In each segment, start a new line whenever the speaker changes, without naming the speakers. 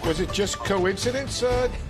Was it just coincidence,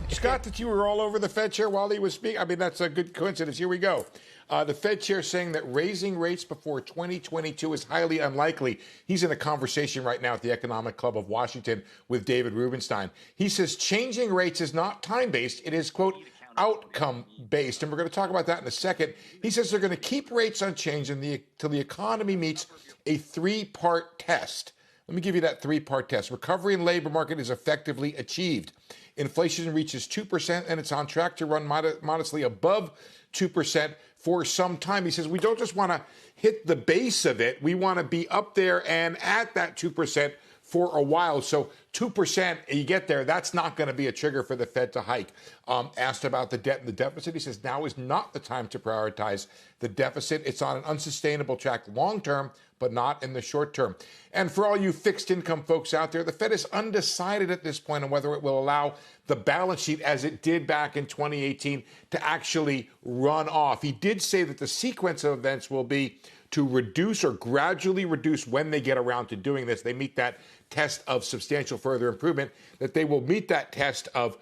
Scott, that you were all over the Fed chair while he was speaking? I mean, that's a good coincidence. Here we go. The Fed chair saying that raising rates before 2022 is highly unlikely. He's in a conversation right now at the Economic Club of Washington with David Rubenstein. He says changing rates is not time-based. It is, quote, outcome-based. And we're going to talk about that in a second. He says they're going to keep rates unchanged until the economy meets a three-part test. Let me give you that three-part test. Recovery in labor market is effectively achieved. Inflation reaches 2%, and it's on track to run modestly above 2% for some time. He says we don't just want to hit the base of it. We want to be up there and at that 2% for a while. So 2%, you get there, that's not going to be a trigger for the Fed to hike. Asked about the debt and the deficit, he says now is not the time to prioritize the deficit. It's on an unsustainable track long term, but not in the short term. And for all you fixed income folks out there, the Fed is undecided at this point on whether it will allow the balance sheet, as it did back in 2018, to actually run off. He did say that the sequence of events will be to reduce or gradually reduce when they get around to doing this. They meet that test of substantial further improvement, that they will meet that test of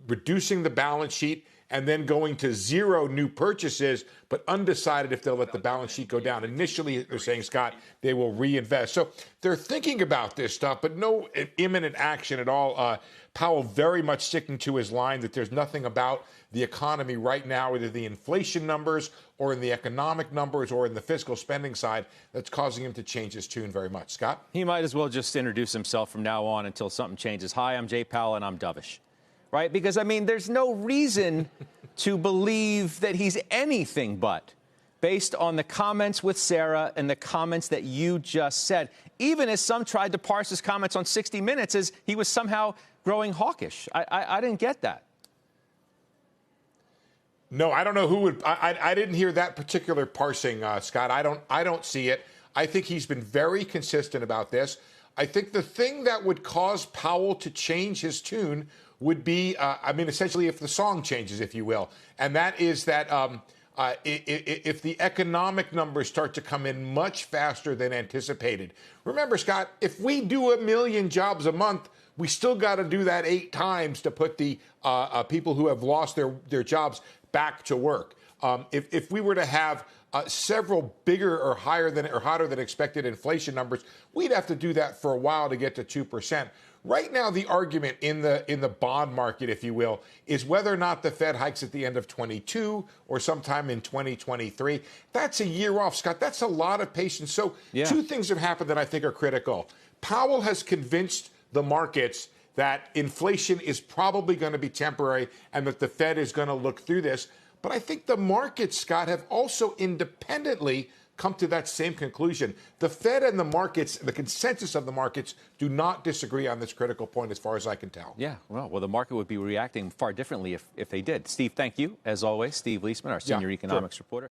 reducing the balance sheet and then going to zero new purchases, but undecided if they'll let the balance sheet go down. Initially, they're saying, Scott, they will reinvest. So they're thinking about this stuff, but no imminent action at all. Powell very much sticking to his line that there's nothing about the economy right now, either the inflation numbers or in the economic numbers or in the fiscal spending side, that's causing him to change his tune very much. Scott?
He might as well just introduce himself from now on until something changes. Hi, I'm Jay Powell, and I'm dovish. Right? Because, I mean, there's no reason to believe that he's anything but, based on the comments with Sarah and the comments that you just said, even as some tried to parse his comments on 60 Minutes as he was somehow growing hawkish. I didn't get that.
No, I don't know who would. I didn't hear that particular parsing, Scott. I don't see it. I think he's been very consistent about this. I think the thing that would cause Powell to change his tune would be, essentially if the song changes, if you will. And that is that if the economic numbers start to come in much faster than anticipated. Remember, Scott, if we do 1 million jobs a month, we still got to do that 8 times to put the people who have lost their jobs back to work. If we were to have several bigger or hotter than expected inflation numbers, we'd have to do that for a while to get to 2%. Right now, the argument in the bond market, if you will, is whether or not the Fed hikes at the end of 22 or sometime in 2023. That's a year off, Scott. That's a lot of patience. So Two things have happened that I think are critical. Powell has convinced the markets that inflation is probably going to be temporary and that the Fed is going to look through this. But I think the markets, Scott, have also independently come to that same conclusion. The Fed and the markets, the consensus of the markets, do not disagree on this critical point as far as I can tell.
Yeah, well, the market would be reacting far differently if they did. Steve, thank you, as always. Steve Liesman, our senior economics reporter.